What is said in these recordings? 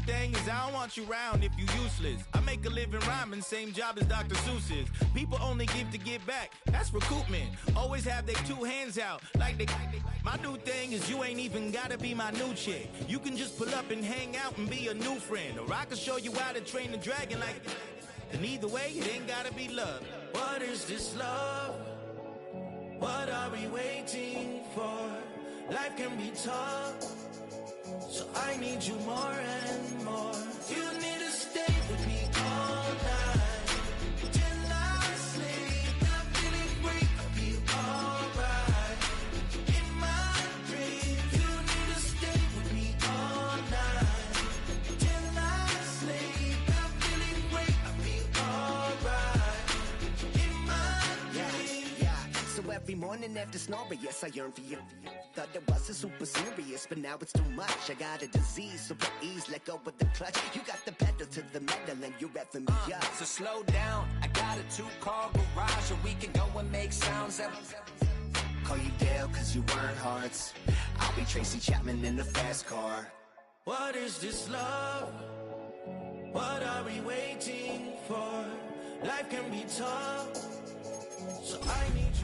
thing is I don't want you round if you useless. I make a living rhyming, same job as Dr. Seuss's. People only give to get back, that's recoupment. Always have their two hands out, like they. My new thing is you ain't even gotta be my new chick. You can just pull up and hang out and be a new friend. Or I can show you how to train the dragon like. And either way, it ain't gotta be love. What is this love? What are we waiting for? Life can be tough, so I need you more and more. You need to stay with me all night till I sleep. I'm feeling great, I'll be alright. In my dreams, you need to stay with me all night till I sleep. I'm feeling great, I'll be alright. In my dreams. Yeah. So every morning after snoring, yes, I yearn for you. Thought it wasn't super serious, but now it's too much. I got a disease, so at ease, let go with the clutch. You got the pedal to the metal and you're revving me up. So slow down, I got a 2-car garage, or we can go and make sounds that... Call you Dale, cause you weren't hearts. I'll be Tracy Chapman in the fast car. What is this love? What are we waiting for? Life can be tough, so I need you.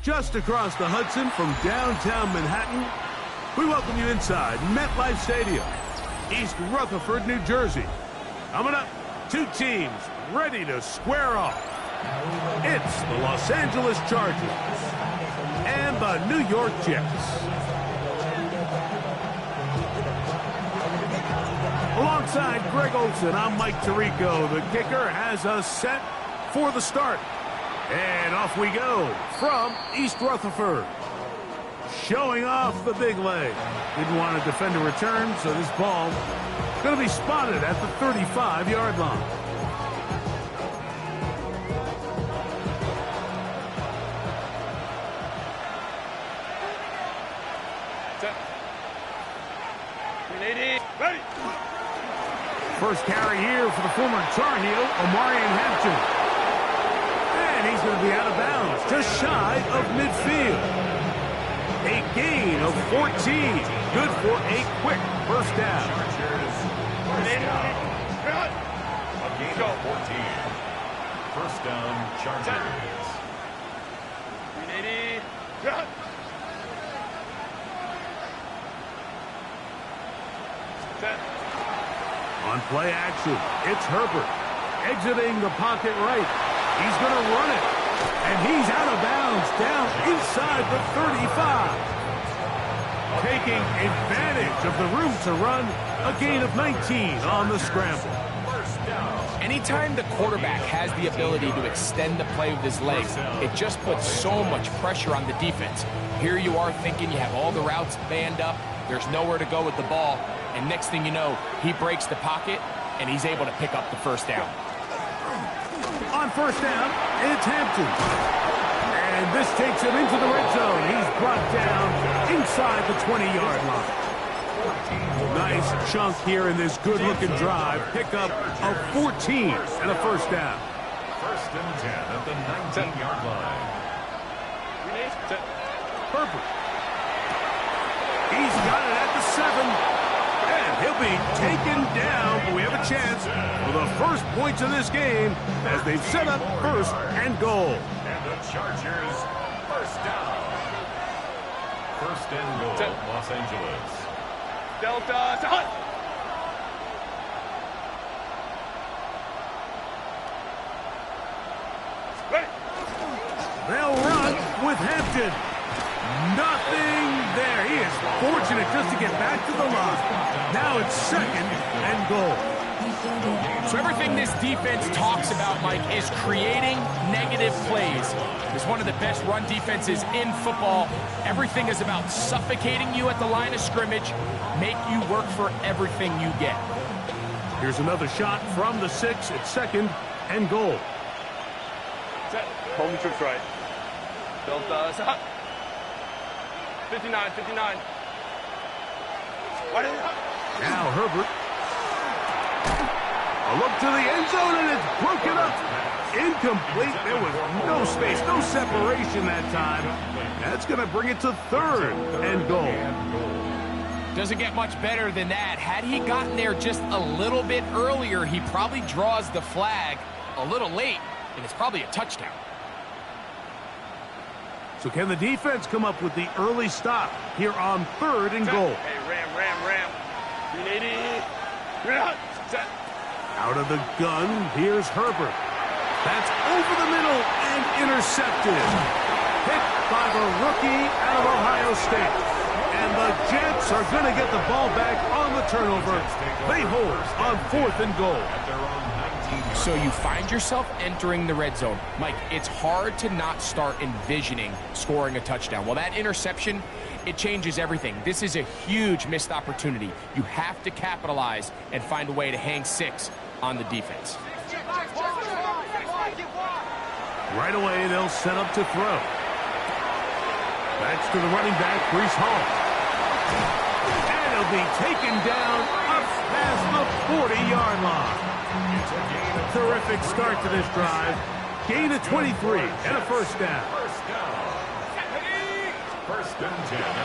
Just across the Hudson from downtown Manhattan, we welcome you inside MetLife Stadium, East Rutherford, New Jersey. Coming up, two teams ready to square off. It's the Los Angeles Chargers and the New York Jets. Alongside Greg Olson, I'm Mike Tirico. The kicker has us set for the start. And off we go from East Rutherford. Showing off the big leg. Didn't want to defend a return, so this ball going to be spotted at the 35-yard line. Ready. First carry here for the former Tar Heel, Omarion Hampton. And he's going to be out of bounds, just shy of midfield. A gain of 14. Good for a quick first down. A gain of 14. First down, Chargers. 380. On play action, it's Herbert. Exiting the pocket right. He's going to run it. And he's out of bounds down inside the 35. Taking advantage of the room to run. A gain of 19 on the scramble. Anytime the quarterback has the ability to extend the play with his legs, it just puts so much pressure on the defense. Here you are thinking you have all the routes banned up. There's nowhere to go with the ball. And next thing you know, he breaks the pocket, and he's able to pick up the first down. On first down, it's Hampton. And this takes him into the red zone. He's brought down inside the 20-yard line. Nice chunk here in this good-looking drive. Pick up of 14 and a first down. First and 10 at the 19-yard line. Herbert. He's got it at the 7. And he'll be taken down, but we have a chance for the first points of this game as they've set up first and goal. And the Chargers first down. First and goal, Los Angeles. Delta to Hunt. They'll run. with Hampton. Nothing there. He is fortunate just to get back to the line. Now it's 2nd and goal. So everything this defense talks about, Mike, is creating negative plays. It's one of the best run defenses in football. Everything is about suffocating you at the line of scrimmage, make you work for everything you get. Here's another shot from the 6 at 2nd and goal. Set. Hold the trips right. Delta. Set. 59, 59. Now Herbert. A look to the end zone, and it's broken up. Incomplete. There was no space, no separation that time. That's going to bring it to 3rd and goal. Doesn't get much better than that. Had he gotten there just a little bit earlier, he probably draws the flag a little late, and it's probably a touchdown. So can the defense come up with the early stop here on 3rd and goal? Hey, ram. 380. Set. Out of the gun, here's Herbert. That's over the middle and intercepted. Hit by the rookie out of Ohio State. And the Jets are going to get the ball back on the turnover. They hold on 4th and goal. So you find yourself entering the red zone. Mike, it's hard to not start envisioning scoring a touchdown. Well, that interception, it changes everything. This is a huge missed opportunity. You have to capitalize and find a way to hang 6 on the defense. Right away, they'll set up to throw. That's to the running back, Breece Hall. And it'll be taken down up past the 40-yard line. Terrific start to this drive. Gain of 23 and a 1st down.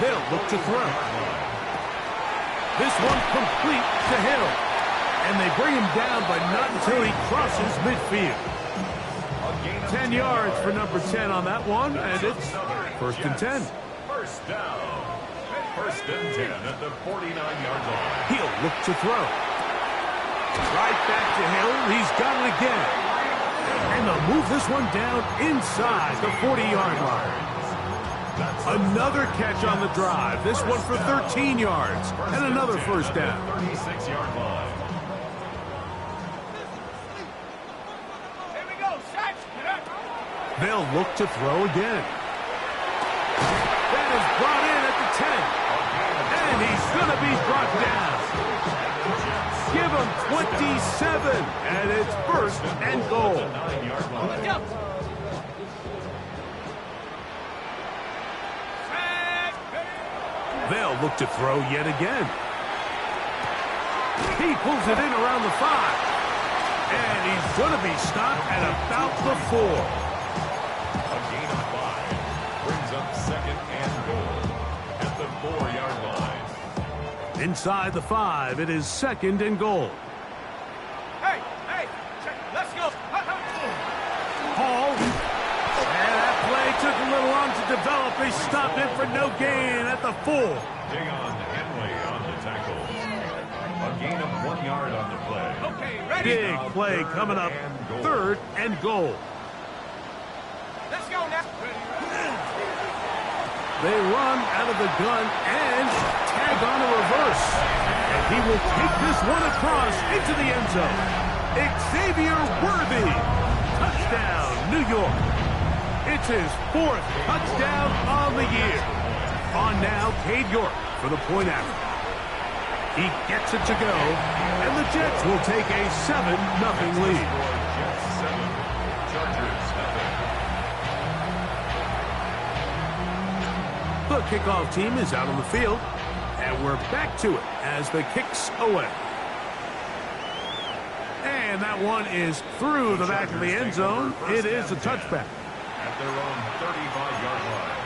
They'll look to throw. This one complete to Hill. And they bring him down, but not until he crosses midfield. 10 yards for number 10 on that one, and it's 1st and 10. First down. 1st and 10 at the 49-yard line. He'll look to throw. Right back to Hill. He's got it again. And they'll move this one down inside the 40-yard line. Another catch on the drive. This one for 13 yards. And another 1st down. 36-yard line. They'll look to throw again. That is brought in at the 10. And he's going to be brought down. Give him 27. And it's 1st and goal. They'll look to throw yet again. He pulls it in around the 5. And he's going to be stopped at about the 4. A gain of 5 brings up 2nd and goal at the 4-yard line. Inside the 5, it is 2nd and goal. Hey, let's go. Hall. And that play took a little long to develop. They stopped him for no gain at the 4. Dion Henley on the tackle. A gain of 1 yard on the play. Okay, ready? Big play coming up. 3rd and goal. Let's go now. They run out of the gun and tag on a reverse. And he will take this one across into the end zone. Xavier Worthy. Touchdown, New York. It's his 4th touchdown on the year. On now, Cade York for the point after. He gets it to go, and the Jets will take a 7-0 lead. Jets 7, Chargers 0. The kickoff team is out on the field, and we're back to it as the kick's away. And that one is through the back of the end zone. It is a touchback. At their own 35-yard line.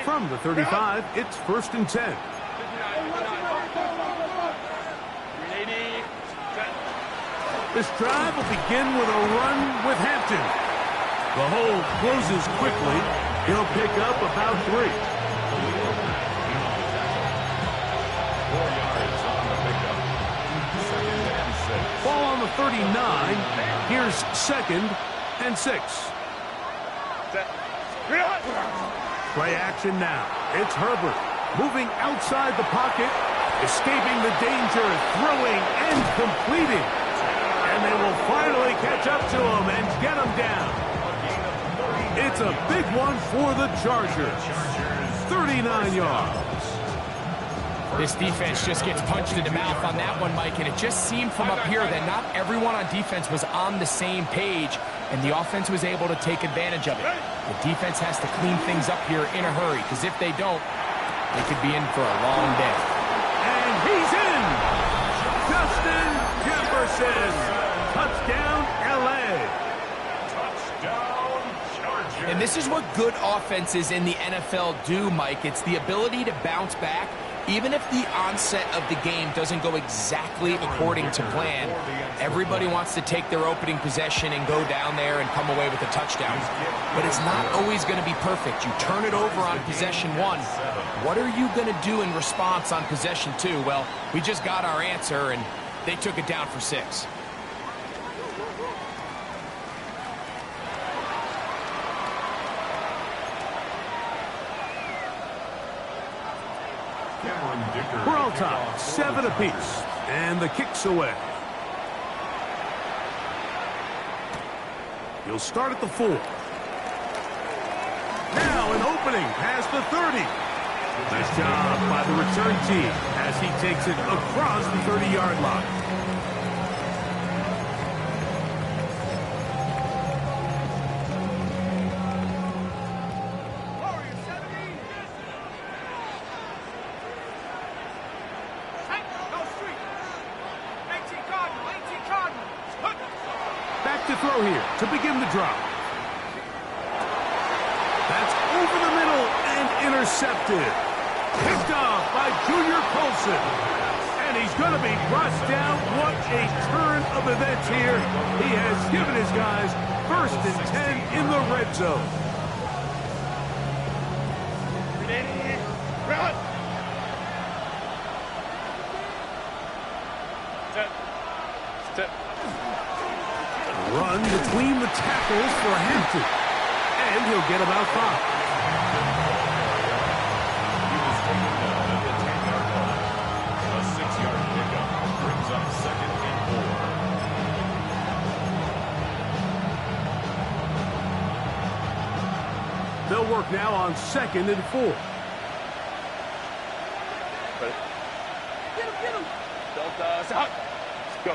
From the 35, it's 1st and 10. This drive will begin with a run with Hampton. The hole closes quickly. He'll pick up about 3. 4 yards on the pickup. 2nd and 6. Ball 39. Here's 2nd and 6. Play action now. It's Herbert moving outside the pocket, escaping the danger, throwing and completing. And they will finally catch up to him and get him down. It's a big one for the Chargers. 39 yards. This defense just gets punched in the mouth on that one, Mike, and it just seemed from up here that not everyone on defense was on the same page, and the offense was able to take advantage of it. The defense has to clean things up here in a hurry, because if they don't, they could be in for a long day. And he's in! Justin Jefferson! Touchdown, L.A. Touchdown, Chargers. And this is what good offenses in the NFL do, Mike. It's the ability to bounce back, even if the onset of the game doesn't go exactly according to plan. Everybody wants to take their opening possession and go down there and come away with a touchdown. But it's not always going to be perfect. You turn it over on possession 1. What are you going to do in response on possession 2? Well, we just got our answer, and they took it down for 6. We're all tied, 7 apiece, and the kick's away. He'll start at the 4. Now an opening past the 30. Nice job by the return team as he takes it across the 30-yard line. Back to throw here to begin the drive. That's over the middle and intercepted. Picked off by Junior Colson. And he's going to be brought down. What a turn of events here. He has given his guys 1st and 10 in the red zone. Run between the tackles for Hampton. And he'll get about 5. He was taken down at the 10-yard line. A 6-yard pickup brings up 2nd and 4. They'll work now on 2nd and 4. Go.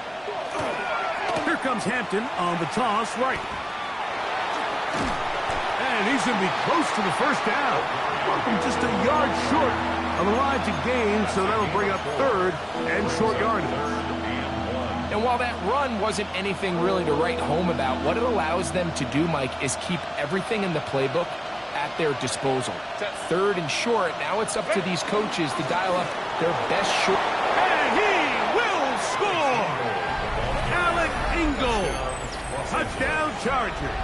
Here comes Hampton on the toss right. And he's going to be close to the 1st down. Just a yard short of a line to gain, so that'll bring up 3rd and short yardage. And while that run wasn't anything really to write home about, what it allows them to do, Mike, is keep everything in the playbook at their disposal. 3rd and short, now it's up to these coaches to dial up their best short. And he will score! Alec Ingold. Touchdown Chargers.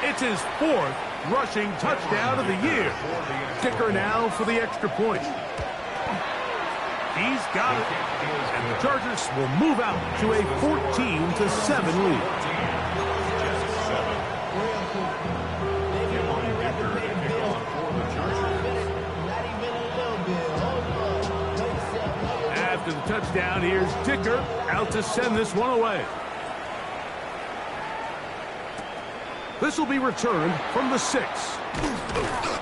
It's his 4th rushing touchdown of the year. Kicker now for the extra point. He's got it. And the Chargers will move out to a 14-7 lead. After the touchdown, here's Dicker out to send this one away. This will be returned from the 6.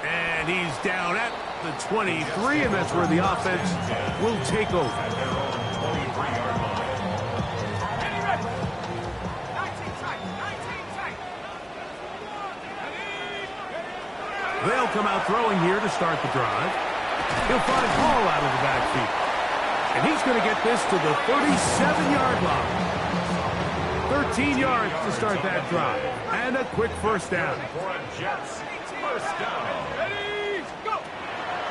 And he's down at the 23, and that's where the offense will take over. They'll come out throwing here to start the drive. He'll find Hall out of the backfield. And he's going to get this to the 37-yard line. 13 yards to start that drive. And a quick 1st down.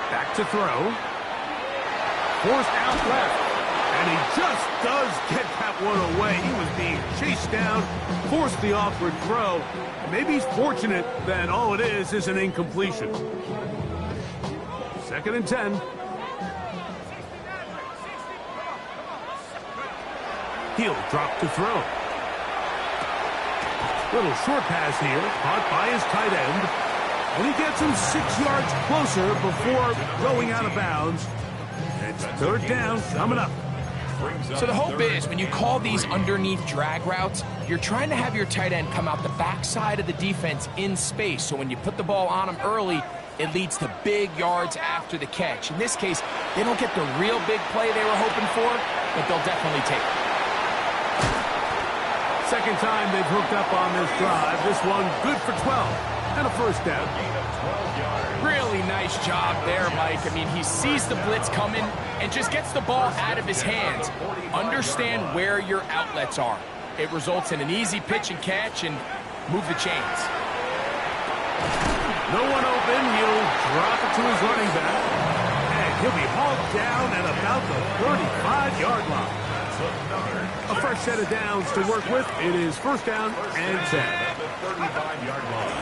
Back to throw. Forced out left. And he just does get that one away. He was being chased down, forced the awkward throw. Maybe he's fortunate that all it is an incompletion. 2nd and 10. He'll drop to throw. Little short pass here, caught by his tight end. And he gets him 6 yards closer before going out of bounds. It's third down coming up. So the hope is when you call these underneath drag routes, you're trying to have your tight end come out the backside of the defense in space. So when you put the ball on him early, it leads to big yards after the catch. In this case, they don't get the real big play they were hoping for, but they'll definitely take it. Second time they've hooked up on this drive. This one good for 12 and a first down. Really nice job there, Mike. I mean, he sees the blitz coming and just gets the ball out of his hands. Understand where your outlets are. It results in an easy pitch and catch and move the chains. No one open. He'll drop it to his running back. And he'll be hauled down at about the 35-yard line. A fresh set of downs to work with. It is first down and 10.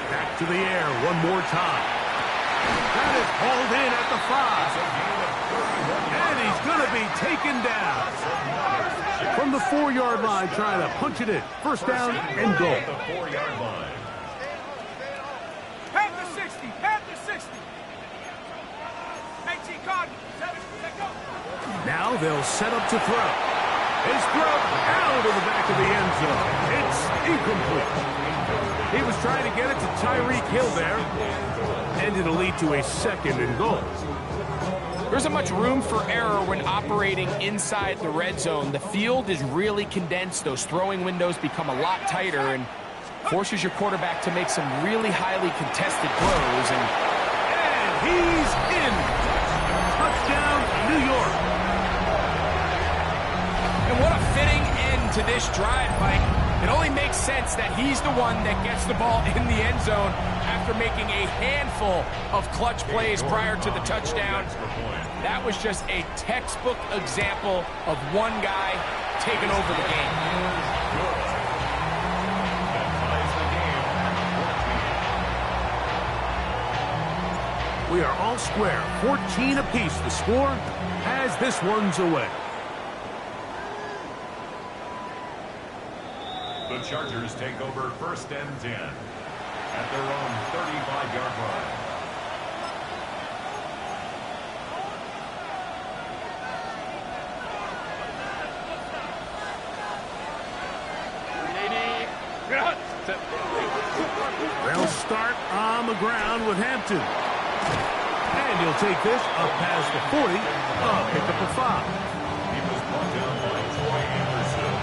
Back to the air one more time. That is hauled in at the 5. And he's going to be taken down. From the 4-yard line, trying to punch it in. First down and goal. Panther 60, Panther 60. 18 Cardinals, 7, go. Now they'll set up to throw. His throw out of the back of the end zone. It's incomplete. He was trying to get it to Tyreek Hill there. And it'll lead to a second and goal. There isn't much room for error when operating inside the red zone. The field is really condensed. Those throwing windows become a lot tighter and forces your quarterback to make some really highly contested throws. And he's in. Touchdown, New York. And what a fitting end to this drive, Mike. It only makes sense that he's the one that gets the ball in the end zone after making a handful of clutch plays prior to the touchdown. That was just a textbook example of one guy taking over the game. We are all square. 14 apiece the score as this one's away. The Chargers take over first and 10 at their own 35-yard line. They'll start on the ground with Hampton. And he'll take this up past the 40, pick up a 5. He was brought down by Troy Anderson.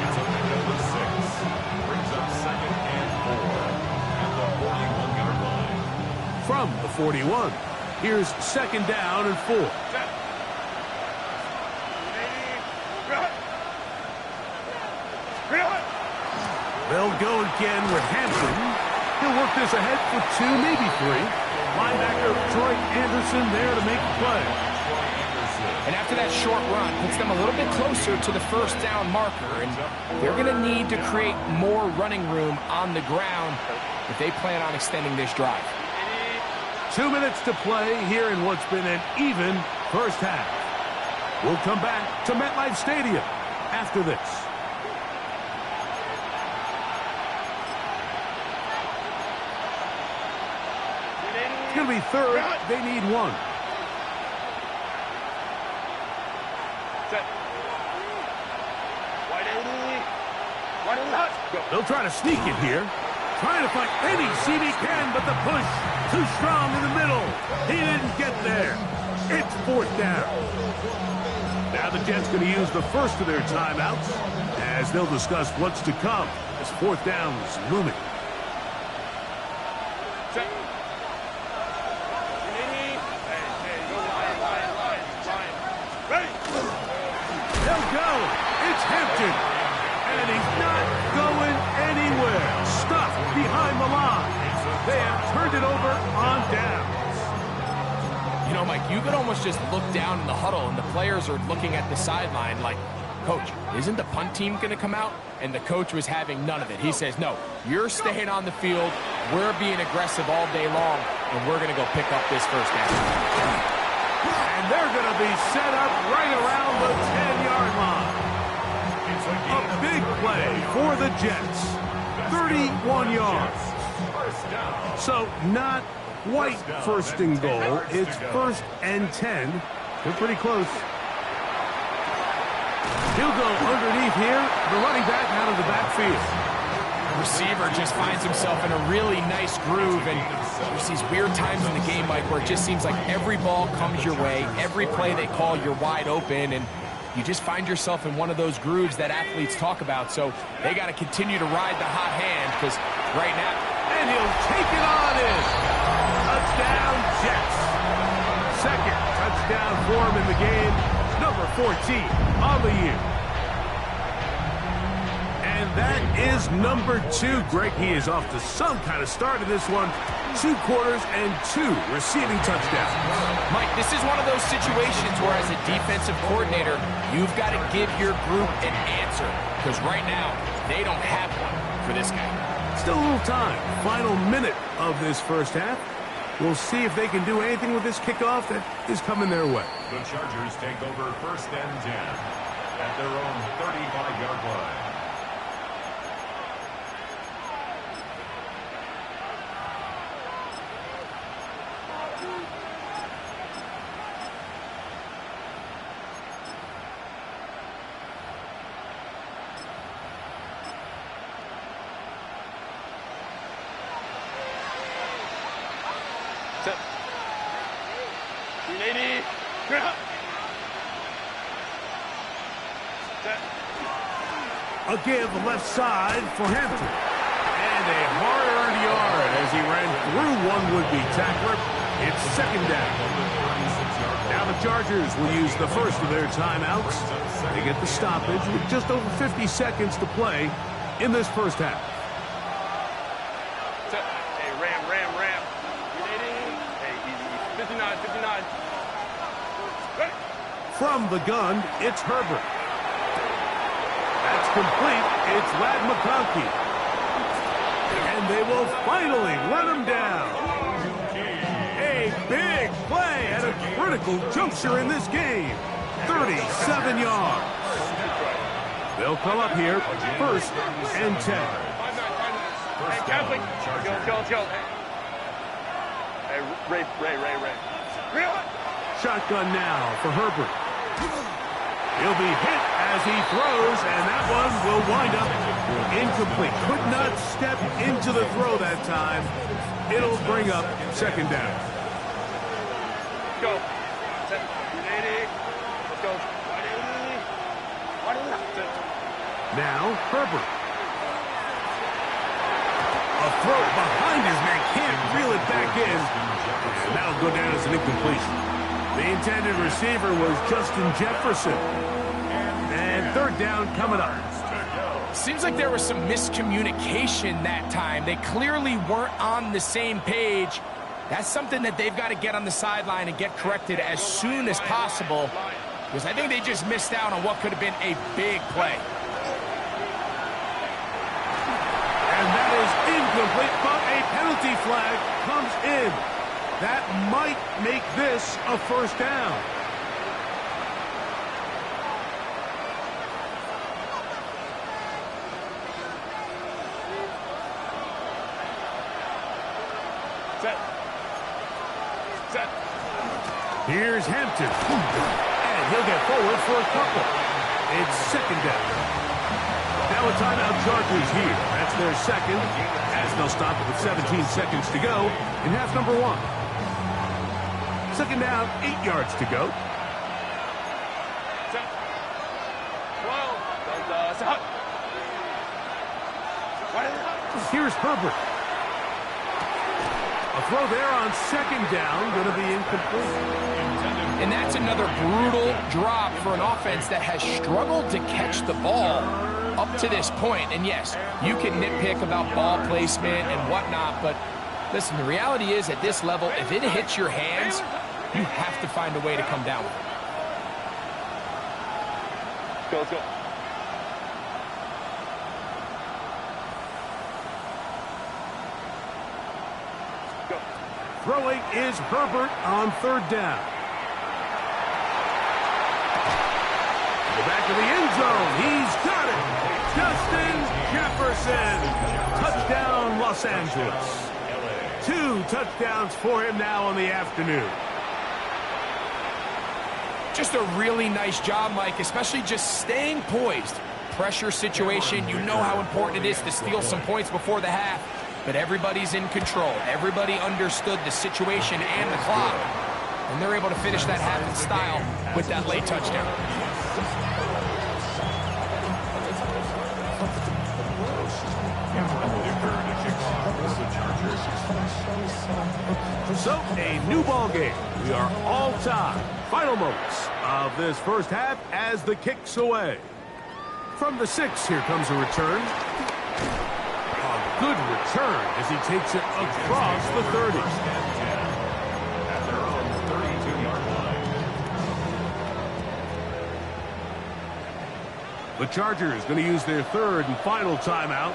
It's a pickup of 6. Brings up second and 4 at the 41-yard line. From the 41, here's second down and 4. They'll go again with Hampton. He'll work this ahead for 2, maybe 3. Linebacker Troy Anderson there to make the play. And after that short run, puts them a little bit closer to the first down marker. And they're going to need to create more running room on the ground if they plan on extending this drive. 2 minutes to play here in what's been an even first half. We'll come back to MetLife Stadium after this. It's going to be third. They need 1. They'll try to sneak it here. Trying to find any seam he can, but the push too strong in the middle. He didn't get there. It's fourth down. Now the Jets going to use the first of their timeouts as they'll discuss what's to come as fourth down is looming. They'll go. It's Hampton. And he's not going anywhere. Stuffed behind the line. They have turned it over on downs. You know, Mike, you could almost just look down in the huddle and the players are looking at the sideline like, Coach, isn't the punt team going to come out? And the coach was having none of it. He says, no, you're staying on the field. We're being aggressive all day long, and we're going to go pick up this first down. And they're going to be set up right around the 10-yard line. A big play for the Jets. 31 yards. So not quite first and goal. It's 1st and 10. They're pretty close. He'll go underneath here. The running back out of the backfield. Receiver just finds himself in a really nice groove, and there's these weird times in the game, Mike, where it just seems like every ball comes your way, every play they call, you're wide open, and you just find yourself in one of those grooves that athletes talk about. So they got to continue to ride the hot hand, because right now, and he'll take it on in. Touchdown, Jets. Second touchdown for him in the game. Number 14 on the year. And that is number 2. Greg, he is off to some kind of start in this one. 2 quarters and 2 receiving touchdowns. Mike, this is one of those situations where as a defensive coordinator, you've got to give your group an answer. Because right now, they don't have one for this guy. Still a little time. Final minute of this first half. We'll see if they can do anything with this kickoff that is coming their way. The Chargers take over 1st and 10 at their own 35-yard line. A give left side for Hampton. And a hard-earned yard as he ran through one would-be tackler. It's 2nd down. Now the Chargers will use the first of their timeouts. They get the stoppage with just over 50 seconds to play in this first half. Hey, Ram. Hey, easy. 59. From the gun, it's Herbert. That's complete. It's Ladd McConkey. And they will finally run him down. A big play at a critical juncture in this game. 37 yards. They'll come up here 1st and 10. Hey, Catholic. Let's go. Hey, Ray. Shotgun now for Herbert. He'll be hit as he throws, and that one will wind up incomplete. Could not step into the throw that time. It'll bring up 2nd down. Go. Let's go. Now, Herbert. A throw behind his man. Can't reel it back in. And that'll go down as an incompletion. The intended receiver was Justin Jefferson. And 3rd down coming up. Seems like there was some miscommunication that time. They clearly weren't on the same page. That's something that they've got to get on the sideline and get corrected as soon as possible, because I think they just missed out on what could have been a big play. And that is incomplete, but a penalty flag comes in. That might make this a 1st down. Set. Here's Hampton. And he'll get forward for a couple. It's 2nd down. Now a timeout Chargers here. That's their 2nd, as they'll stop it with 17 seconds to go in half number 1. 2nd down, 8 yards to go. Set. 12. Here's Herbert. A throw there on 2nd down, going to be incomplete. And that's another brutal drop for an offense that has struggled to catch the ball up to this point. And yes, you can nitpick about ball placement and whatnot, but listen, the reality is at this level, if it hits your hands, you have to find a way to come down with it. Let's go. Throwing is Herbert on 3rd down. The back of the end zone. He's got it. Justin Jefferson. Touchdown, Los Angeles. 2 touchdowns for him now on the afternoon. Just a really nice job, Mike, especially just staying poised. Pressure situation, you know how important it is to steal some points before the half, but everybody's in control. Everybody understood the situation and the clock, and they're able to finish that half in style with that late touchdown. So, a new ball game. We are all tied. Final moments of this first half as the kick's away. From the 6, here comes a return. A good return as he takes it across the 30. At their own 32-yard line. The Chargers going to use their 3rd and final timeout,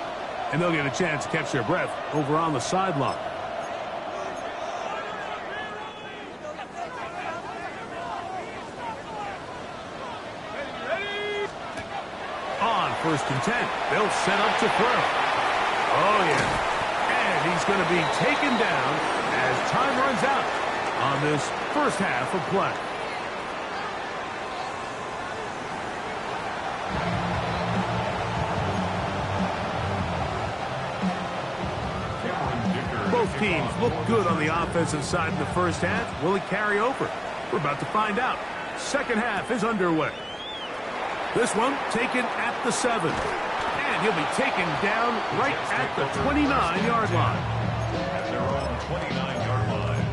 and they'll get a chance to catch their breath over on the sideline. On 1st and 10, they'll set up to throw. Oh, yeah. And he's going to be taken down as time runs out on this first half of play. Both teams look good on the offensive side in the first half. Will it carry over? We're about to find out. Second half is underway. This one taken at the 7. And he'll be taken down right at the 29-yard line. At their own 29-yard line.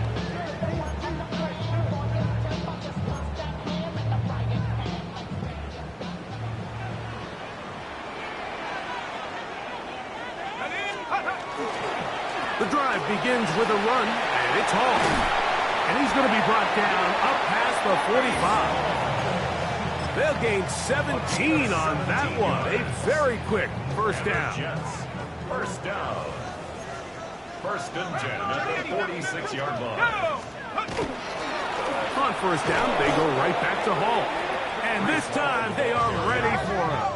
The drive begins with a run, and it's hauled. And he's going to be brought down up past the 45. They'll gain 17 on that one. A very quick first down. First down. 1st and 10 at the 46-yard line. On first down, they go right back to Hall. And this time, they are ready for him.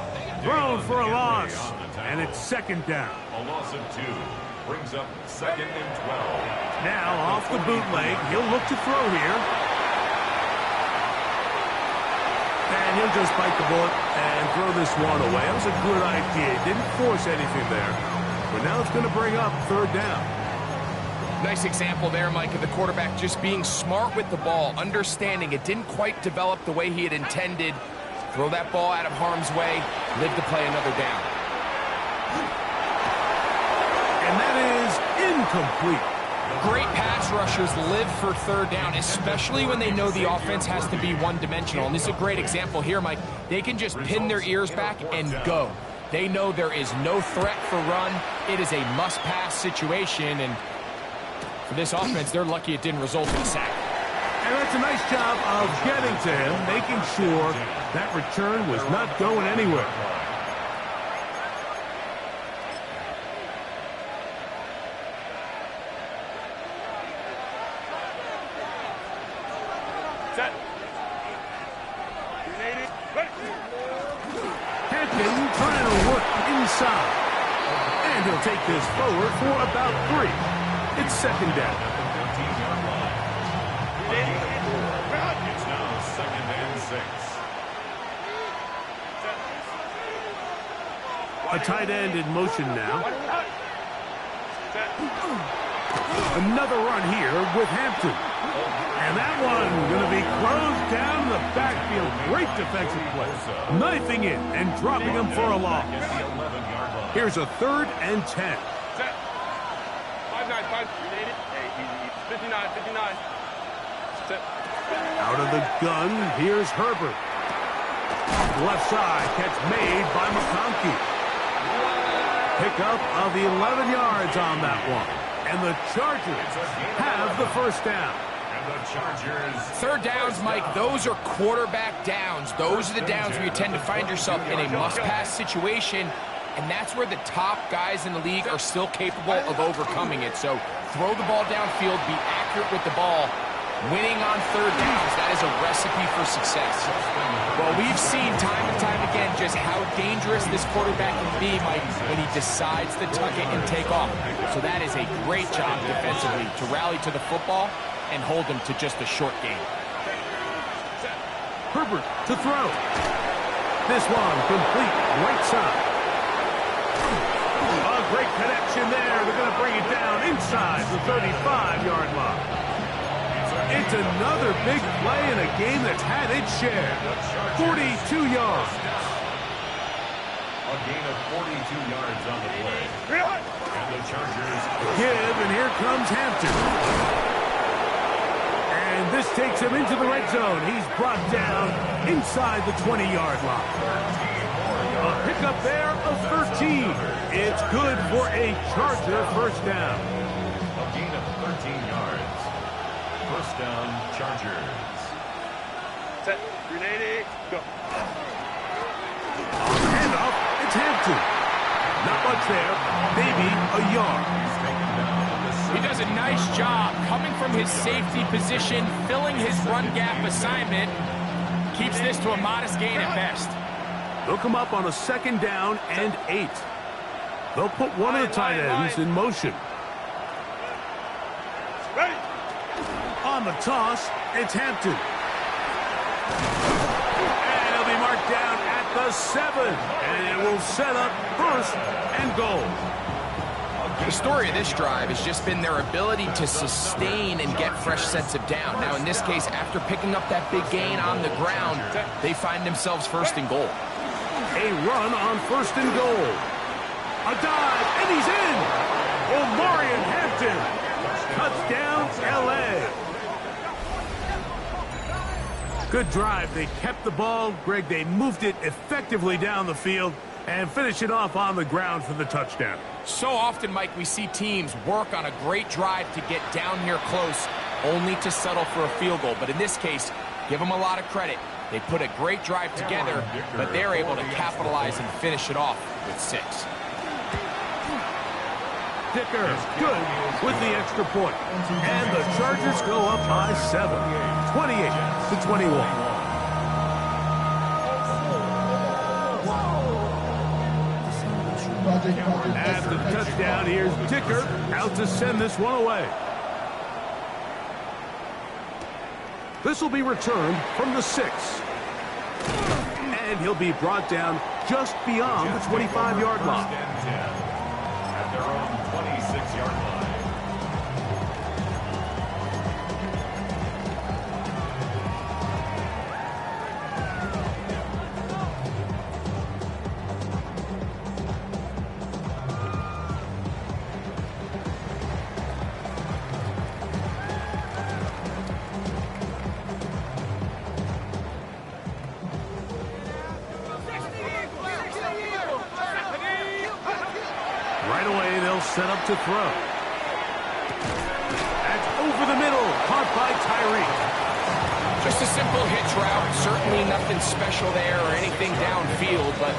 Thrown for a loss. And it's 2nd down. A loss of 2 brings up 2nd and 12. Now, off the bootleg, he'll look to throw here. And he'll just bite the bullet and throw this one away. That was a good idea. Didn't force anything there. But now it's going to bring up 3rd down. Nice example there, Mike, of the quarterback just being smart with the ball, understanding it didn't quite develop the way he had intended. Throw that ball out of harm's way, live to play another down. And that is incomplete. Great pass rushers live for 3rd down, especially when they know the offense has to be one-dimensional. And this is a great example here, Mike. They can just pin their ears back and go. They know there is no threat for run. It is a must-pass situation, and for this offense, they're lucky it didn't result in a sack. And that's a nice job of getting to him, making sure that return was not going anywhere. Hampton trying to work inside. And he'll take this forward for about 3. It's 2nd down. It's now 2nd and 6. A tight end in motion now. Another run here with Hampton. And that one going to be closed down the backfield. Great defensive play. Knifing in and dropping him for a loss. Here's a 3rd and 10. 59. Out of the gun, here's Herbert. Left side, catch made by McConkey. Pickup of 11 yards on that one. And the Chargers have the 1st down. And the Chargers. 3rd downs, Mike, those are quarterback downs. Those are the downs where you tend to find yourself in a must-pass situation, and that's where the top guys in the league are still capable of overcoming it. So throw the ball downfield, be accurate with the ball, Winning on third downs, that is a recipe for success. Well, we've seen time and time again just how dangerous this quarterback can be, Mike, when he decides to tuck it and take off. So that is a great job defensively to rally to the football and hold him to just a short gain. Herbert to throw. This one complete right side. A great connection there. They're going to bring it down inside the 35-yard line. It's another big play in a game that's had its share. 42 yards. A gain of 42 yards on the play. And the Chargers give, and here comes Hampton. And this takes him into the red zone. He's brought down inside the 20-yard line. A pickup there of 13. It's good for a Charger first down. A gain of 13 yards. First down, Chargers. Set. 380. Go. Handoff. It's Hampton. Not much there. Maybe a yard. He does a nice job coming from his safety position, filling his run gap assignment. Keeps this to a modest gain at best. They'll come up on a second down and 8. They'll put one of the tight ends in motion. Ready. On the toss, it's Hampton. And he'll be marked down at the 7. And it will set up first and goal. The story of this drive has just been their ability to sustain and get fresh sets of down. Now, in this case, after picking up that big gain on the ground, they find themselves first and goal. A run on first and goal. A dive, and he's in. Omarion Hampton. Touchdown, L.A. Good drive. They kept the ball. Greg, they moved it effectively down the field and finish it off on the ground for the touchdown. So often, Mike, we see teams work on a great drive to get down here close, only to settle for a field goal. But in this case, give them a lot of credit. They put a great drive together, but they're able to capitalize and finish it off with 6. Dicker, good with the extra point. And the Chargers go up by 7, 28-21. After the touchdown, here's Dicker out to send this one away. This will be returned from the 6. And he'll be brought down just beyond the 25-yard line. At their own 26-yard line. Set up to throw. That's over the middle, caught by Tyreek. Just a simple hitch route, certainly nothing special there or anything downfield, but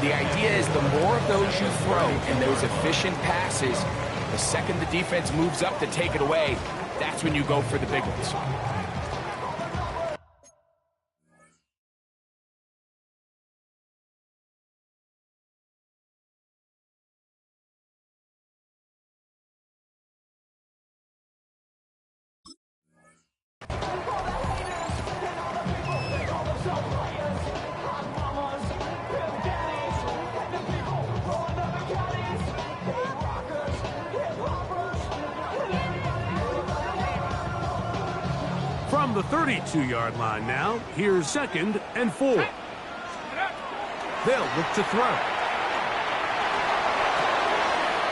the idea is the more of those you throw and those efficient passes, the second the defense moves up to take it away, that's when you go for the big ones. From the 32-yard line now, here's 2nd and 4. They'll look to throw.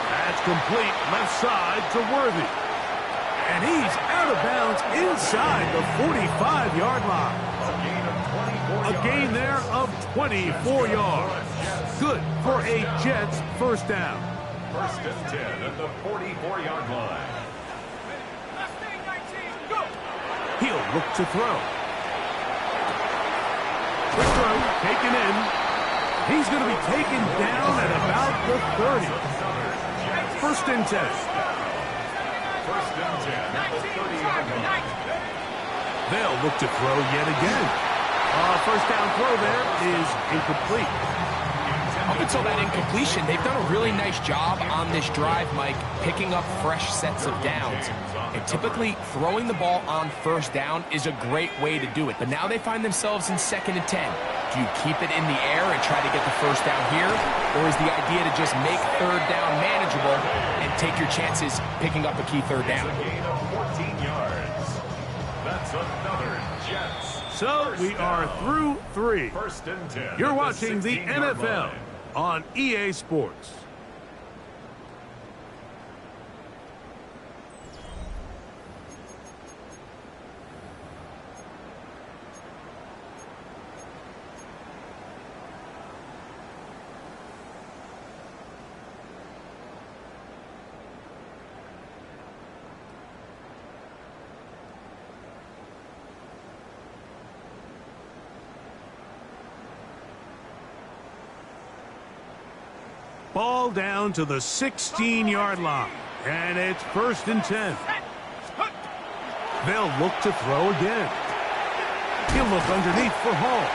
That's complete left side to Worthy. And he's out of bounds inside the 45-yard line. A gain there of 24 yards. Good for a Jets first down. First and 10 at the 44-yard line. He'll look to throw. The throw taken in. He's going to be taken down at about the 30. First and 10. First and 10 at the 30-yard line. They'll look to throw yet again. First down throw there is incomplete. Up until that incompletion, they've done a really nice job on this drive, Mike, picking up fresh sets of downs. And typically, throwing the ball on first down is a great way to do it. But now they find themselves in 2nd and 10. Do you keep it in the air and try to get the first down here? Or is the idea to just make 3rd down manageable and take your chances picking up a key 3rd down? It's a gain of 14 yards. That's another Jets. So we are through 3. 1st and 10. You're watching the NFL on EA Sports. Ball down to the 16-yard line, and it's 1st and 10. They'll look to throw again. He'll look underneath for Hall,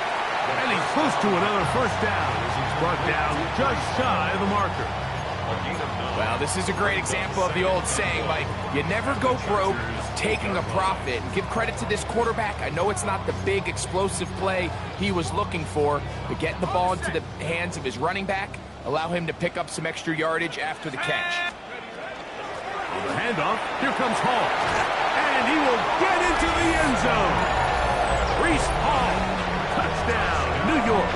and he's close to another first down as he's brought down just shy of the marker. Well, this is a great example of the old saying, Mike, you never go broke taking a profit. And give credit to this quarterback. I know it's not the big explosive play he was looking for, but getting the ball into the hands of his running back, allow him to pick up some extra yardage after the catch. On the handoff, here comes Hall. And he will get into the end zone. Breece Hall, touchdown, New York.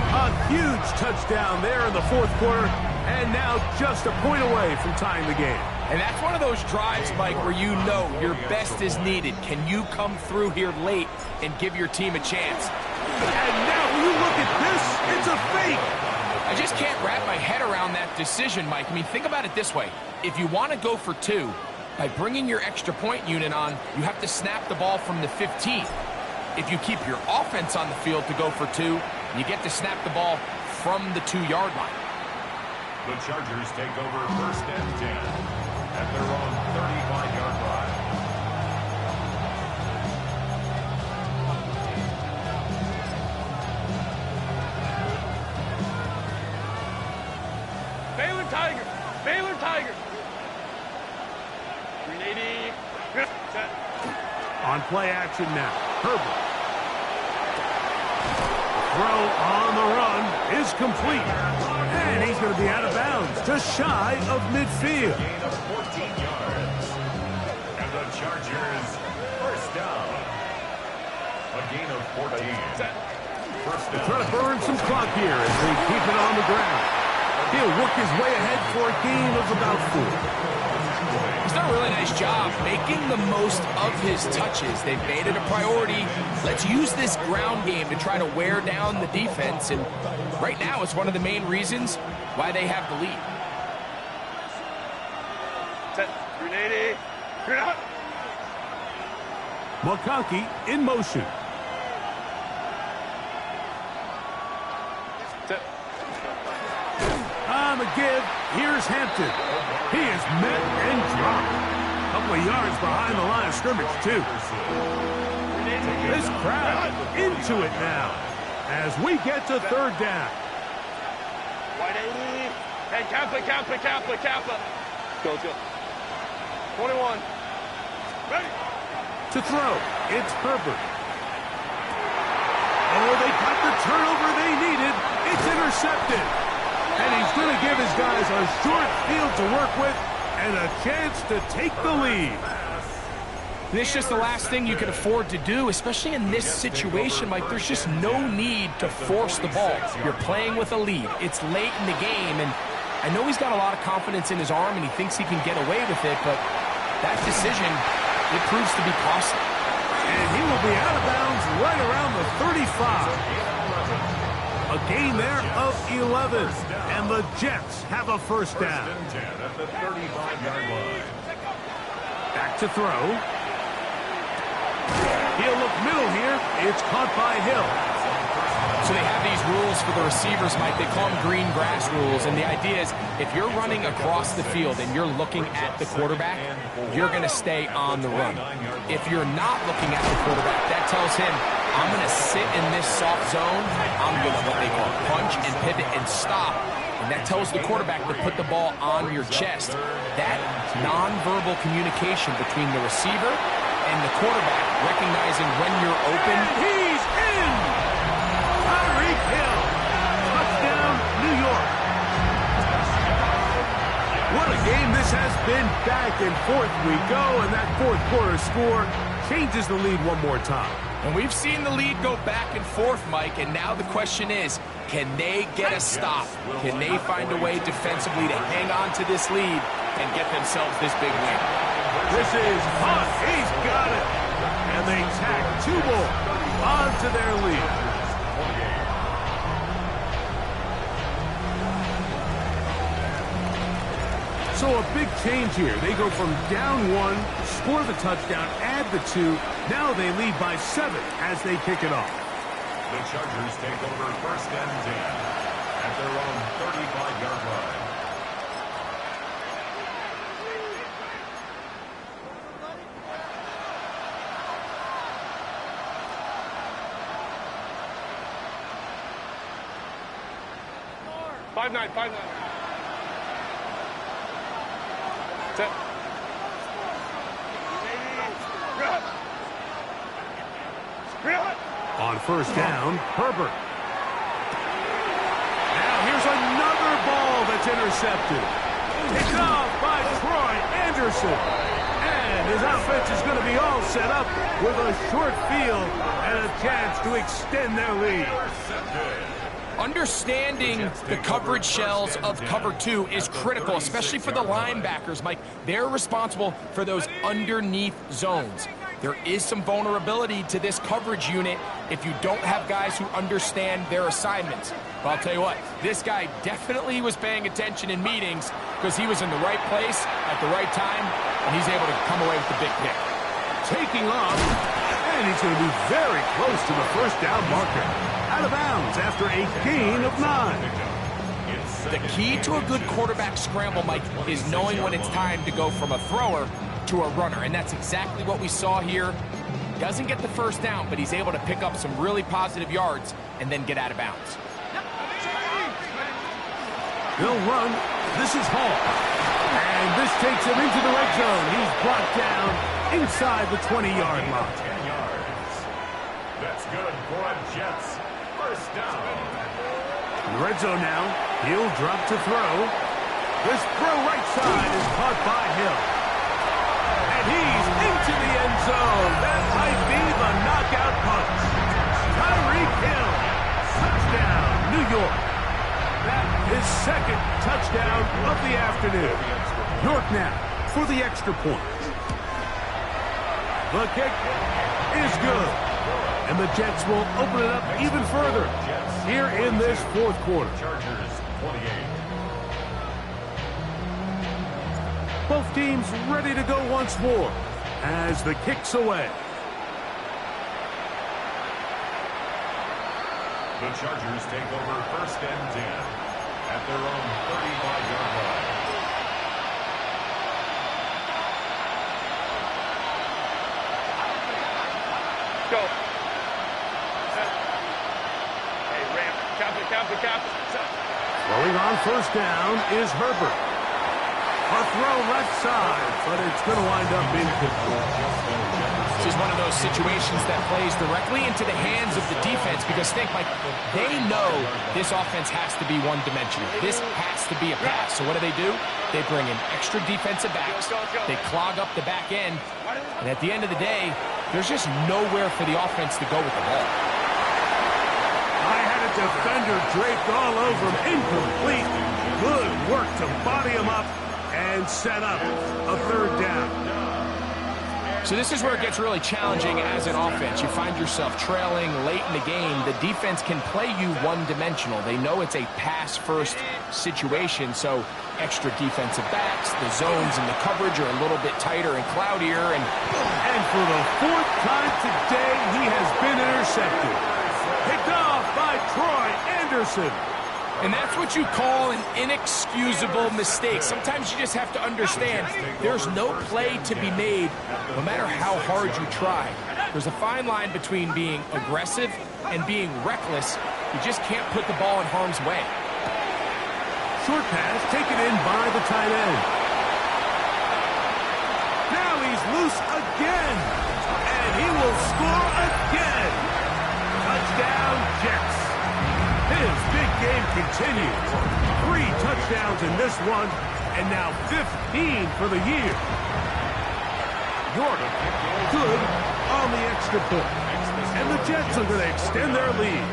A huge touchdown there in the 4th quarter, and now just a point away from tying the game. And that's one of those drives, Mike, where you know your best is needed. Can you come through here late and give your team a chance? And now when you look at this, it's a fake. I just can't wrap my head around that decision, Mike. I mean, think about it this way. If you want to go for 2, by bringing your extra point unit on, you have to snap the ball from the 15. If you keep your offense on the field to go for 2, you get to snap the ball from the 2-yard line. The Chargers take over 1st and 10 at their own 35-yard line. Baylor Tiger. Baylor Tiger. 380. Set. On play action now, Herbert. Throw on the run is complete. And he's going to be out of bounds, just shy of midfield. Gain of 14 yards. And the Chargers, first down. A gain of 14. First down. Trying to burn some clock here as they keep it on the ground. He'll work his way ahead for a gain of about 4. He's done a really nice job making the most of his touches. They've made it a priority. Let's use this ground game to try to wear down the defense. And right now, it's one of the main reasons why they have the lead. Set. 380. Clear out. McConkey in motion. Set. On the give, here's Hampton. He is met and dropped. A couple of yards behind the line of scrimmage, too. This crowd into it now as we get to 3rd down. 180. Hey, Kappa. Go. 21. Ready. To throw, it's Herbert. Oh, they got the turnover they needed. It's intercepted. And he's going to give his guys a short field to work with and a chance to take the lead. This is just the last thing you can afford to do, especially in this situation, Mike. There's just no need to force the ball. You're playing with a lead. It's late in the game, and I know he's got a lot of confidence in his arm, and he thinks he can get away with it, but that decision, it proves to be costly. And he will be out of bounds right around the 35. A gain there of 11. And the Jets have a first down. 1st and 10 at the 35-yard line. Back to throw. He'll look middle here. It's caught by Hill. So they have these rules for the receivers, Mike. They call them green grass rules. And the idea is if you're running across the field and you're looking at the quarterback, you're going to stay on the run. If you're not looking at the quarterback, that tells him, I'm going to sit in this soft zone. I'm going to what they call punch and pivot and stop. And that tells the quarterback to put the ball on your chest. That nonverbal communication between the receiver and the quarterback, recognizing when you're open. He's in! Tyreek Hill. Touchdown, New York. What a game this has been. Back and forth we go, and that fourth quarter score changes the lead one more time. And we've seen the lead go back and forth, Mike, and now the question is, can they get a stop? Can they find a way defensively to hang on to this lead and get themselves this big win? This is hot. He's got it. And they tack 2 more onto their lead. So a big change here. They go from down 1, score the touchdown, add the 2. Now they lead by 7 as they kick it off. The Chargers take over first and 10 at their own 35-yard line. Five nine. Set. On first down, Herbert. Now here's another ball that's intercepted. Picked off by Troy Anderson. And his offense is going to be all set up with a short field and a chance to extend their lead. Understanding the coverage shells of cover 2 is critical, especially for the linebackers, Mike. They're responsible for those underneath zones. There is some vulnerability to this coverage unit if you don't have guys who understand their assignments. But I'll tell you what, this guy definitely was paying attention in meetings because he was in the right place at the right time, and he's able to come away with the big pick. Taking off, and he's going to be very close to the first down marker. Out of bounds after a gain of 9. The key to a good quarterback scramble, Mike, is knowing when it's time to go from a thrower to a runner, and that's exactly what we saw here. Doesn't get the first down, but he's able to pick up some really positive yards and then get out of bounds. They'll run. This is Hall. And this takes him into the red zone. He's brought down inside the 20-yard line. 10 yards. That's good for a Jets first down. In the red zone now. He'll drop to throw. This throw right side is caught by Hill. And he's into the end zone. That might be the knockout punch. Tyreek Hill. Touchdown, New York. That is second touchdown of the afternoon. York now for the extra point. The kick is good. And the Jets will open it up even further here in this fourth quarter. Chargers 28. Both teams ready to go once more as the kick's away. The Chargers take over first and 10 at their own 35-yard line. Go. Set. Hey, ramp. Cap it. Set. Throwing on first down is Herbert. A throw left side, but it's going to wind up incomplete. This is one of those situations that plays directly into the hands of the defense because think, Mike, they know this offense has to be one-dimensional. This has to be a pass. So what do? They bring in extra defensive backs. They clog up the back end. And at the end of the day, there's just nowhere for the offense to go with the ball. I had a defender draped all over him. Incomplete. Good work to body him up and set up a third down. So this is where it gets really challenging as an offense. You find yourself trailing late in the game. The defense can play you one-dimensional. They know it's a pass-first situation, so extra defensive backs, the zones and the coverage are a little bit tighter and cloudier. And for the fourth time today, he has been intercepted. Picked off by Troy Anderson. And that's what you call an inexcusable mistake. Sometimes you just have to understand there's no play to be made, no matter how hard you try. There's a fine line between being aggressive and being reckless. You just can't put the ball in harm's way. Short pass taken in by the tight end. Now he's loose again. And he will score again. Touchdown, Jets. His big game continues. 3 touchdowns in this one, and now 15 for the year. York, good on the extra point. And the Jets are going to extend their lead.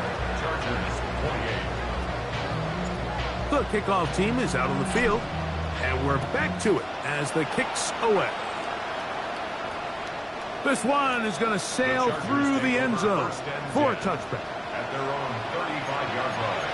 The kickoff team is out on the field, and we're back to it as the kick's away. This one is going to sail through the end zone for a touchback. At their own 35-yard line.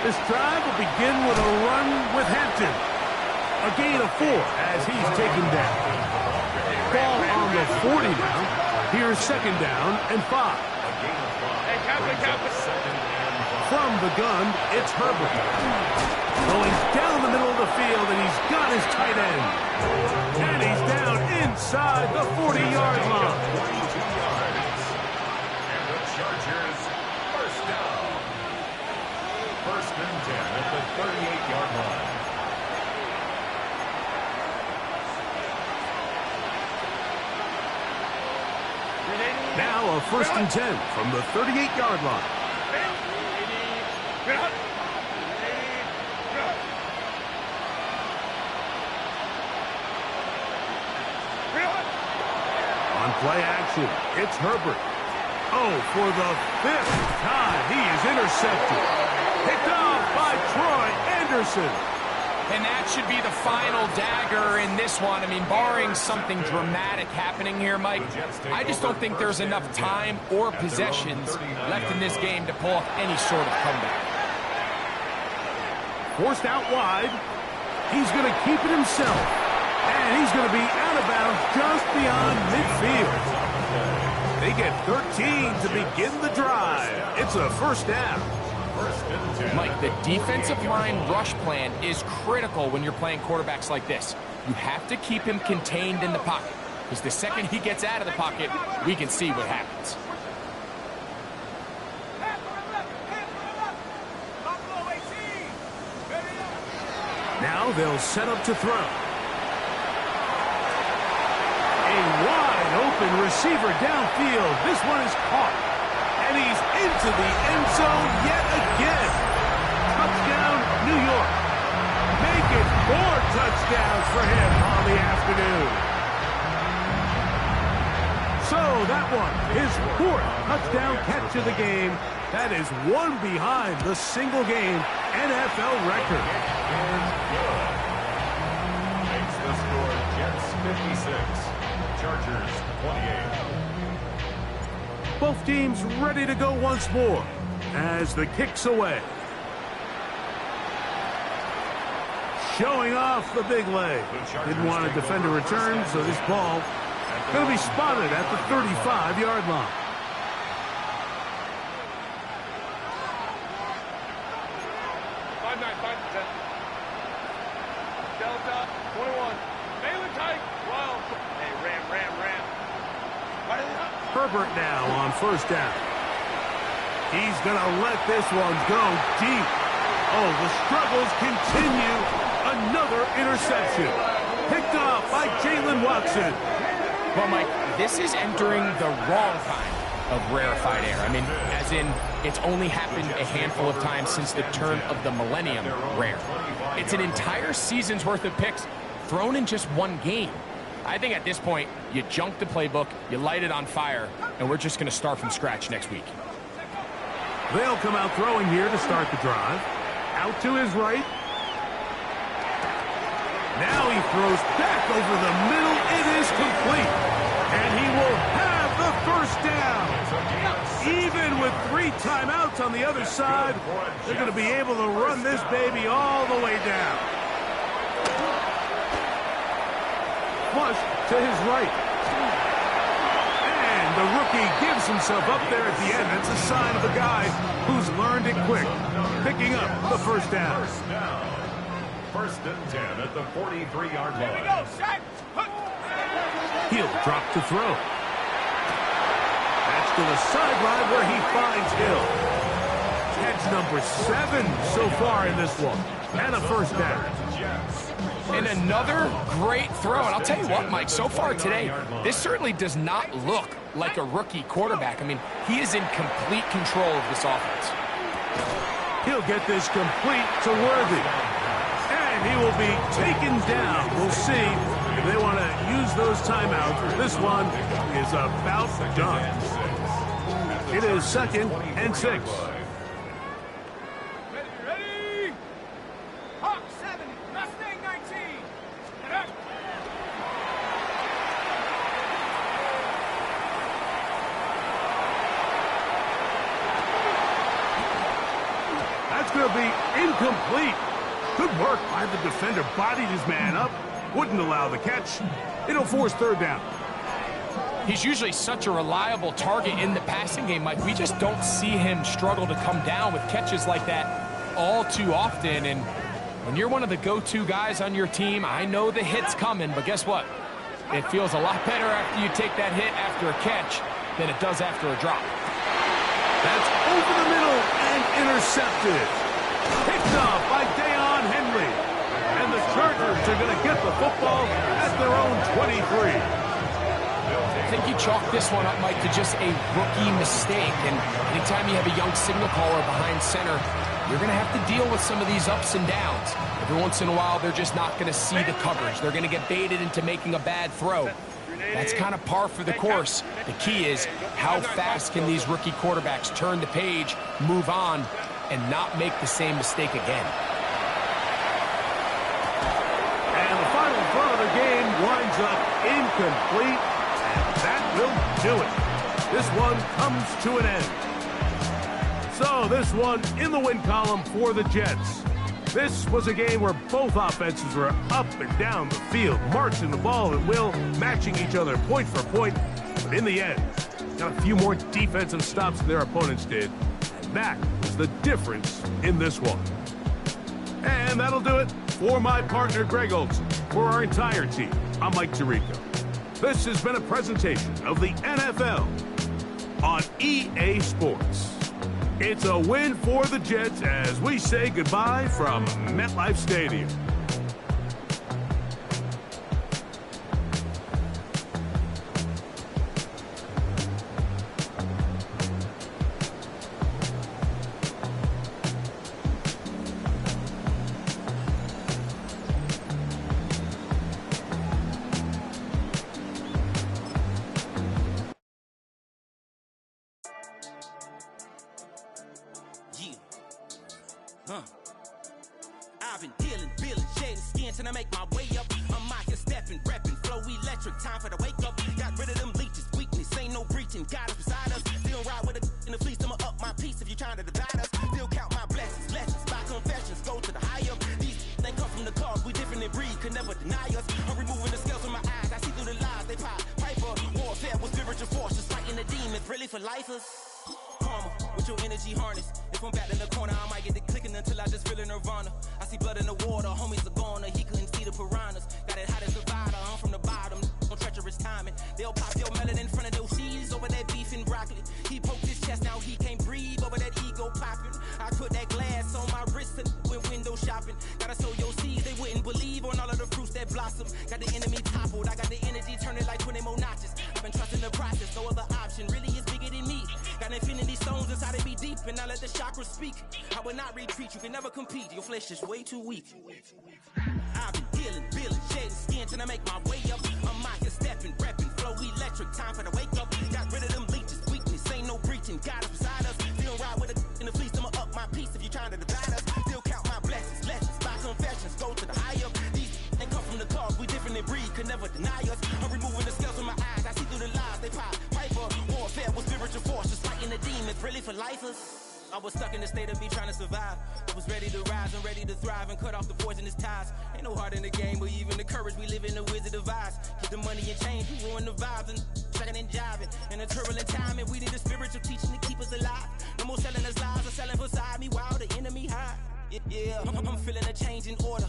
This drive will begin with a run with Hampton. A gain of 4 as he's taken down. Ball on the 40 now. Here's second down and 5. Hey, From the gun, it's Herbert. Going down the middle of the field, and he's got his tight end. And he's down inside the 40-yard line. And the Chargers first down. First and 10 at the 38-yard line. Now a first and 10 from the 38-yard line. On play action, it's Herbert. Oh, for the 5th time, he is intercepted. Picked off by Troy Anderson. And that should be the final dagger in this one. I mean, barring something dramatic happening here, Mike, I just don't think there's enough time or possessions left in this game to pull off any sort of comeback. Forced out wide. He's going to keep it himself. And he's going to be out of bounds just beyond midfield. They get 13 to begin the drive. It's a first down. Mike, the defensive line rush plan is critical when you're playing quarterbacks like this. You have to keep him contained in the pocket, because the second he gets out of the pocket, we can see what happens. Now they'll set up to throw. A wide open receiver downfield. This one is caught. And he's into the end zone yet again. Touchdown, New York. Make it 4 touchdowns for him on the afternoon. So that one, his 4th touchdown catch of the game. That is one behind the single-game NFL record. Makes the score Jets 56, Chargers 28. Both teams ready to go once more as the kick's away. Showing off the big leg. Didn't want to defend a return, so this ball going to be spotted at the 35-yard line. Delta 21. Bailey tight. Wow. Hey, ram. Herbert now on first down. He's going to let this one go deep. Oh, the struggles continue. Another interception. Picked off by Jalen Watson. Well, Mike, this is entering the wrong kind of rarefied air. I mean, as in, it's only happened a handful of times since the turn of the millennium rare. It's an entire season's worth of picks thrown in just one game. I think at this point, you junk the playbook, you light it on fire, and we're just going to start from scratch next week. They'll come out throwing here to start the drive. Out to his right. Now he throws back over the middle. It is complete. down. Even with 3 timeouts on the other side, they're going to be able to run this baby all the way down. Flush to his right. And the rookie gives himself up there at the end. That's a sign of a guy who's learned it quick, picking up the first down. First and 10 at the 43-yard line. Here we go, Shaq. He'll drop to throw. That's to the sideline where he finds Hill. Catch number 7 so far in this one. And a first down. And another great throw. And I'll tell you what, Mike, so far today, this certainly does not look like a rookie quarterback. I mean, he is in complete control of this offense. He'll get this complete to Worthy. And he will be taken down. We'll see if they want to use those timeouts. This one is about done. It is 2nd and 6. Ready? Hawk 7, Mustang 19. That's going to be incomplete. Good work by the defender. Bodied his man up. Wouldn't allow the catch. It'll force 3rd down. He's usually such a reliable target in the passing game, Mike. We just don't see him struggle to come down with catches like that all too often. And when you're one of the go-to guys on your team, I know the hit's coming, but guess what? It feels a lot better after you take that hit after a catch than it does after a drop. That's over the middle and intercepted. Picked up by Deion Henry. And the Chargers are going to get the football at their own 23. I think you chalk this one up, Mike, to just a rookie mistake. And anytime you have a young signal caller behind center, you're going to have to deal with some of these ups and downs. Every once in a while, they're just not going to see the coverage. They're going to get baited into making a bad throw. That's kind of par for the course. The key is how fast can these rookie quarterbacks turn the page, move on, and not make the same mistake again. And the final throw of the game winds up incomplete. And that will do it. This one comes to an end. So this one in the win column for the Jets. This was a game where both offenses were up and down the field, marching the ball at will, matching each other point for point. But in the end, got a few more defensive stops than their opponents did. And that was the difference in this one. And that'll do it for my partner, Greg Olson. For our entire team, I'm Mike Tirico. This has been a presentation of the NFL on EA Sports. It's a win for the Jets as we say goodbye from MetLife Stadium. I've been dealing, shedding skins, and I make my way up. I'm out here stepping, repping, flow electric, time for the wake up. Got rid of them leeches, weakness, ain't no breaching, got us beside us. Still ride with a in the fleece, I'ma up my piece if you trying to divide us. Still count my blessings, lessons, my confessions, go to the high up. These they come from the cause, we different in breed, could never deny us. I'm removing the scales from my eyes, I see through the lies, they pop. Piper, warfare with spiritual force, just fighting the demons, really for lifers. Karma, with your energy harness. If I'm back in the corner, I might get it clicking until I just feel a nirvana. I see blood in the water, homies are gone, he couldn't see the piranhas. Got it hot as a vital, I'm from the bottom, no treacherous timing. They'll pop your melon in front of those cheese over that beef and broccoli. He poked his chest, now he can't breathe over that ego popping. I put that glass on my wrist and went window shopping. Gotta sow your seeds, they wouldn't believe on all of the fruits that blossom. Got the enemy toppled, I got the energy turning like 20 more notches. I've been trusting the process, no other option really is bigger than me. Got infinity stones inside of me deep, and I let the chakras speak. I will not retreat, you can never compete, your flesh is way too weak. I've been dealing, shedding skin till I make my way up. I'm out here stepping, repping, flow electric, time for the wake up. Got rid of them leeches, weakness, ain't no breaching, got us beside us. Still ride with a in the fleece, I'ma up my piece if you trying to divide us. Still count my blessings, lessons, my confessions, go to the high up. These they come from the cause, we different in breed, could never deny us. I'm removing the scales from my eyes, I see through the lies, they pop. Piper, warfare was stuck in the state of me trying to survive. I was ready to rise and ready to thrive and cut off the poisonous ties. Ain't no heart in the game, but even the courage we live in the wizard of Oz. Get the money and change, we ruin the vibes and chucking and jiving. In a turbulent time, and we need a spiritual teaching to keep us alive. No more selling us lies or selling beside me while the enemy hide. Yeah, I'm feeling a change in order.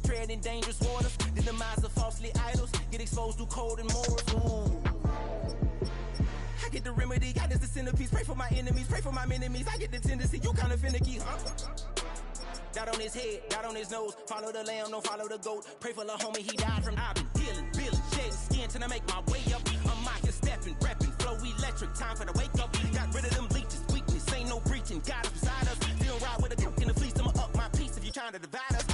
Treading dangerous waters, the demise of falsely idols. Get exposed through code and morals. Ooh. I get the remedy, God is the centerpiece. Pray for my enemies, pray for my enemies. I get the tendency, you kinda finicky, huh? Dot on his head, dot on his nose. Follow the lamb, don't follow the goat. Pray for the homie, he died from. I've been dealing, shedding skin till I make my way up. I'm mocking, stepping, repping, flow electric. Time for the wake up. Got rid of them leeches, weakness, ain't no breaching. God is beside us. Still ride with a cook in the fleece. I'ma up my piece if you trying to divide us.